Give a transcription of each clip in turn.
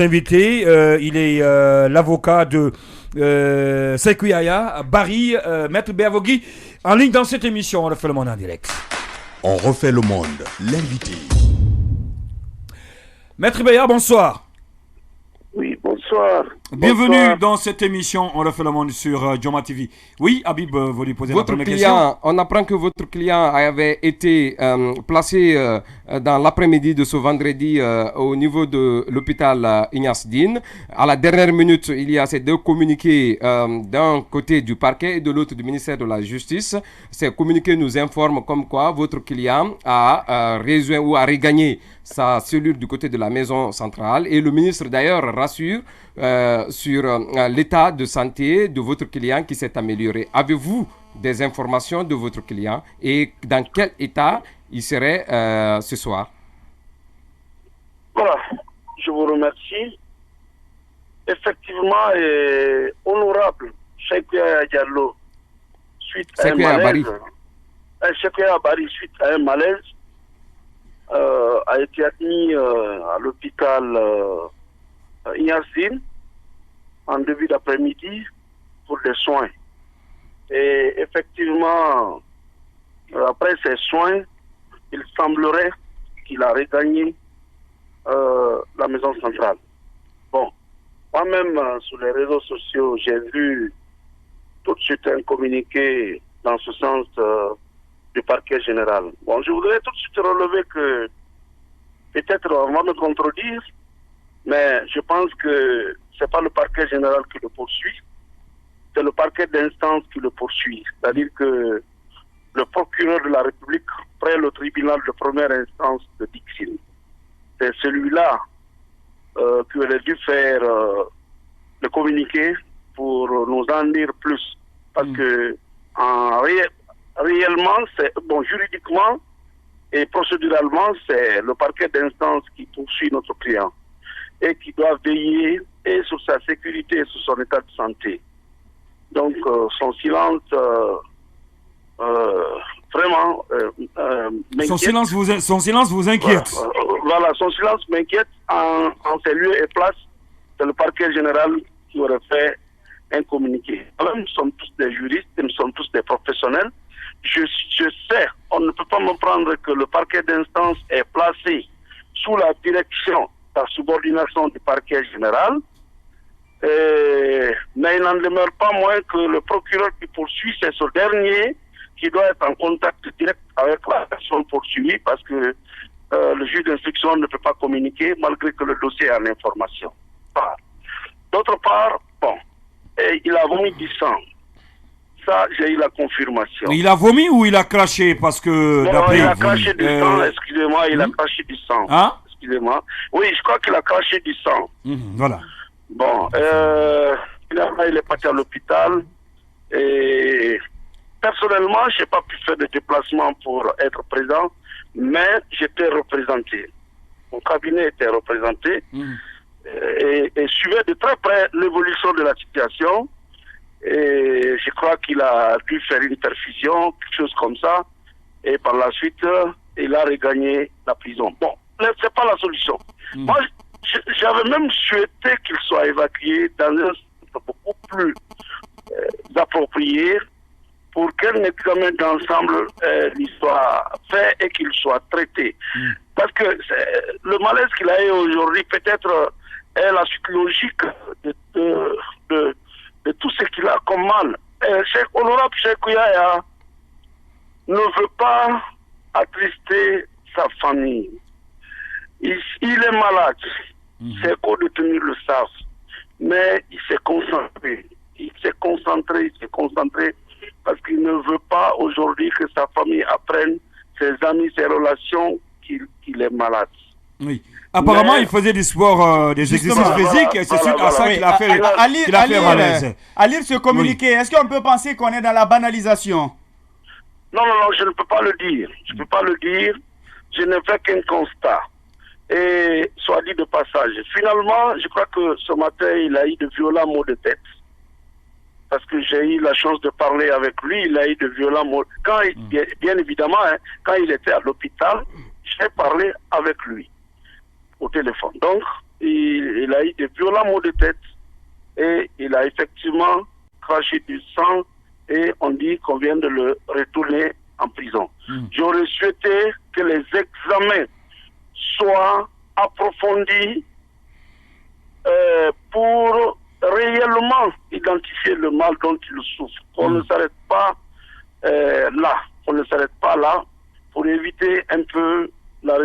invité. Il est l'avocat de Sekou Yaya, Barry, Maître Béavogui, en ligne dans cette émission. On refait le monde en direct. On refait le monde, l'invité. Maître Béa, bonsoir. Oui, bonsoir. Bienvenue dans cette émission. On refait le monde sur Joma TV. Oui, Habib, vous lui posez la première question. On apprend que votre client avait été placé dans l'après-midi de ce vendredi au niveau de l'hôpital Ignace Dine. À la dernière minute, il y a ces deux communiqués d'un côté du parquet et de l'autre du ministère de la Justice. Ces communiqués nous informent comme quoi votre client a rejoint ou a regagné sa cellule du côté de la maison centrale. Et le ministre d'ailleurs rassure sur l'état de santé de votre client qui s'est amélioré. Avez-vous des informations de votre client et dans quel état il serait ce soir? Voilà, je vous remercie. Effectivement, honorable Sekou Yaya Diallo, suite à un malaise, Sekou Yaya Barry, suite à un malaise, a été admis à l'hôpital Ignace Dine en début d'après-midi pour des soins. Et effectivement, après ces soins, il semblerait qu'il a regagné la maison centrale. Bon, moi-même, sur les réseaux sociaux, j'ai vu tout de suite un communiqué dans ce sens du parquet général. Bon, je voudrais tout de suite relever que peut-être on va me contredire, mais je pense que ce n'est pas le parquet général qui le poursuit, c'est le parquet d'instance qui le poursuit. C'est-à-dire que le procureur de la République près le tribunal de première instance de Dixine, c'est celui-là qui aurait dû faire le communiqué pour nous en dire plus. Parce que réellement, juridiquement et procéduralement, c'est le parquet d'instance qui poursuit notre client et qui doit veiller et sur sa sécurité et sur son état de santé. Donc, son silence, vraiment, m'inquiète. Son silence vous inquiète. Voilà, son silence m'inquiète en ces lieux et places. C'est le parquet général qui aurait fait un communiqué. Alors, nous sommes tous des juristes, nous sommes tous des professionnels. Je sais, on ne peut pas me prendre que le parquet d'instance est placé sous la direction, la subordination du parquet général. Mais il n'en demeure pas moins que le procureur qui poursuit, c'est ce dernier qui doit être en contact direct avec la personne poursuivie parce que le juge d'instruction ne peut pas communiquer malgré que le dossier est en information. D'autre part, il a vomi du sang. Ça, j'ai eu la confirmation. Il a vomi ou il a craché parce que il a craché du sang, excusez-moi, il a craché du sang. Hein? Excusez-moi. Oui, je crois qu'il a craché du sang. Voilà. Bon, finalement, il est parti à l'hôpital et personnellement, je n'ai pas pu faire de déplacement pour être présent, mais j'étais représenté. Mon cabinet était représenté et suivait de très près l'évolution de la situation. Et je crois qu'il a dû faire une perfusion, quelque chose comme ça, et par la suite, il a regagné la prison. Bon, c'est pas la solution. Moi, j'avais même souhaité qu'il soit évacué dans un centre beaucoup plus approprié pour qu'un examen d'ensemble lui soit fait et qu'il soit traité. Parce que le malaise qu'il a eu aujourd'hui peut-être est la suite logique de tout ce qu'il a comme mal. Honorable Sekou Yaya ne veut pas attrister sa famille. Il est malade. Ses co-détenus le savent. Mais il s'est concentré. Il s'est concentré parce qu'il ne veut pas aujourd'hui que sa famille apprenne, ses amis, ses relations, qu'il est malade. Oui. Apparemment, il faisait du sport, des exercices physiques, et c'est suite à ça qu'il a fait malaise. À lire ce communiqué, est-ce qu'on peut penser qu'on est dans la banalisation? Non, je ne peux pas le dire. Je ne peux pas le dire. Je ne fais qu'un constat. Et soit dit de passage. Finalement, je crois que ce matin, il a eu de violents maux de tête. Parce que j'ai eu la chance de parler avec lui, il a eu de violents maux. Bien évidemment, quand il était à l'hôpital, j'ai parlé avec lui au téléphone. Donc, il a eu de violents maux de tête et il a effectivement craché du sang et on dit qu'on vient de le retourner en prison. J'aurais souhaité que les examens soient approfondis pour réellement identifier le mal dont il souffre. On ne s'arrête pas là. On ne s'arrête pas là pour éviter un peu la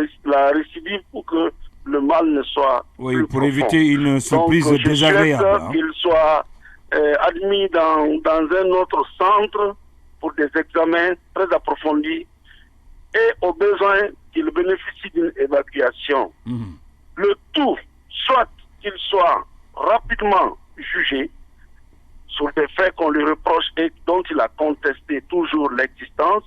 récidive pour que le mal ne soit plus pour profond. éviter une surprise désagréable. Je souhaite qu'il soit admis dans un autre centre pour des examens très approfondis et au besoin qu'il bénéficie d'une évacuation. Le tout, soit qu'il soit rapidement jugé sur des faits qu'on lui reproche et dont il a contesté toujours l'existence,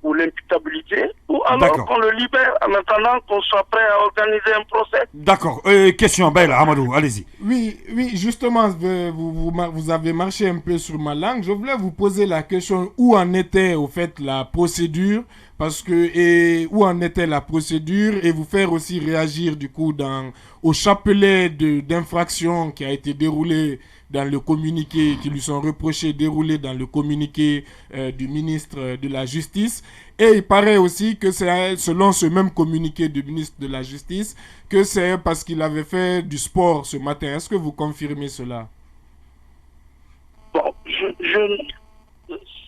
ou l'imputabilité, ou alors qu'on le libère en attendant qu'on soit prêt à organiser un procès. D'accord. Question, Baila, Amadou, allez-y. Oui, justement, vous avez marché un peu sur ma langue. Je voulais vous poser la question où en était au fait la procédure, où en était la procédure, et vous faire aussi réagir du coup au chapelet d'infraction qui a été déroulé dans le communiqué, qui lui sont reprochés déroulé dans le communiqué du ministre de la Justice. Et il paraît aussi que c'est selon ce même communiqué du ministre de la Justice, que c'est parce qu'il avait fait du sport ce matin. Est-ce que vous confirmez cela? Bon,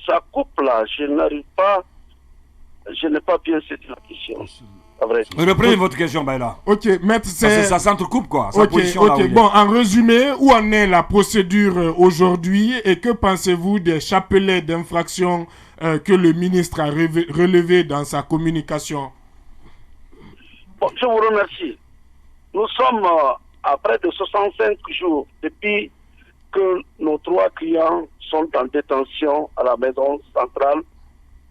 ça coupe là, je n'ai pas bien saisi la question. Reprenez votre question, Baila. Ok, maître, c'est... Ça s'entrecoupe, quoi. Bon, en résumé, où en est la procédure aujourd'hui et que pensez-vous des chapelets d'infraction que le ministre a relevé dans sa communication? Bon, je vous remercie. Nous sommes à près de 65 jours depuis que nos 3 clients sont en détention à la maison centrale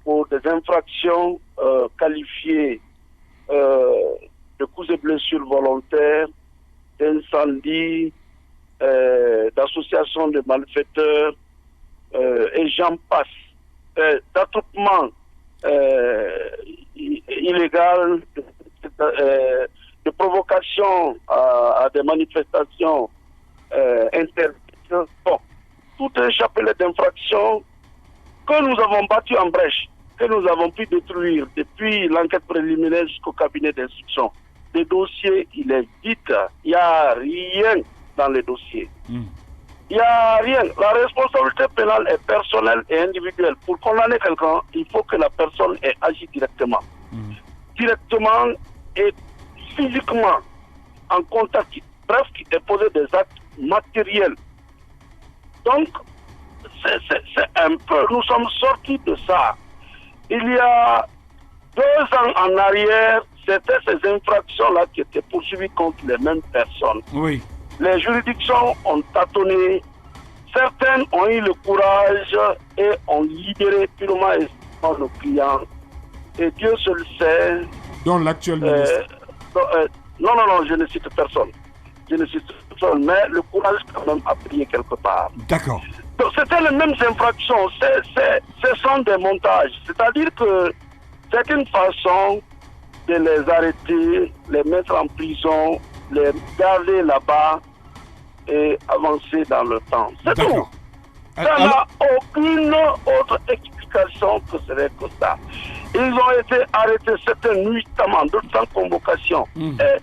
pour des infractions qualifiées de coups et blessures volontaires, d'incendie, d'association de malfaiteurs, et j'en passe, d'attroupement illégal, de provocation à des manifestations interdites. Bon, tout un chapelet d'infractions que nous avons battu en brèche, que nous avons pu détruire depuis l'enquête préliminaire jusqu'au cabinet d'instruction. Les dossiers, il est vite, il n'y a rien dans les dossiers. Il n'y a rien. La responsabilité pénale est personnelle et individuelle. Pour condamner quelqu'un, il faut que la personne ait agi directement. Directement et physiquement en contact, bref, qui ait posé des actes matériels. Donc, c'est un peu, nous sommes sortis de ça. Il y a 2 ans en arrière, c'était ces infractions-là qui étaient poursuivies contre les mêmes personnes. Oui. Les juridictions ont tâtonné. Certaines ont eu le courage et ont libéré purement et simplement nos clients. Et Dieu seul sait. Dans l'actuel ministre. Non, je ne cite personne. Mais le courage quand même a prié quelque part. D'accord. Donc c'était les mêmes infractions, ce sont des montages. C'est-à-dire que c'est une façon de les arrêter, les mettre en prison, les garder là-bas et avancer dans le temps. C'est tout. Ça n'a aucune autre explication que ce n'est que ça. Ils ont été arrêtés certaines nuitamment, d'autres sans convocation. Et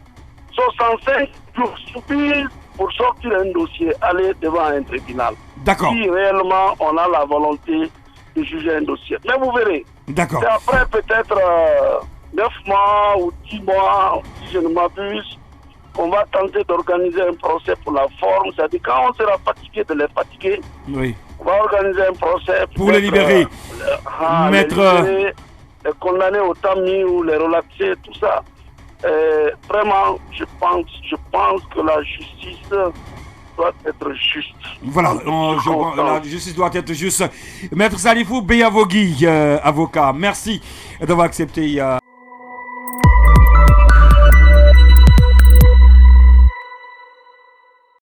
65 jours suffisent pour sortir un dossier, aller devant un tribunal. D'accord. Si réellement on a la volonté de juger un dossier. Mais vous verrez. D'accord. C'est après peut-être 9 mois ou 10 mois, si je ne m'abuse, on va tenter d'organiser un procès pour la forme. C'est-à-dire quand on sera fatigué de les fatiguer, oui, on va organiser un procès pour les libérer. Maître... les condamner au tamis ou les relaxer, tout ça. Vraiment, je pense que la justice doit être juste. Voilà, la justice doit être juste. Maître Salifou Beyavogi, avocat, merci d'avoir accepté.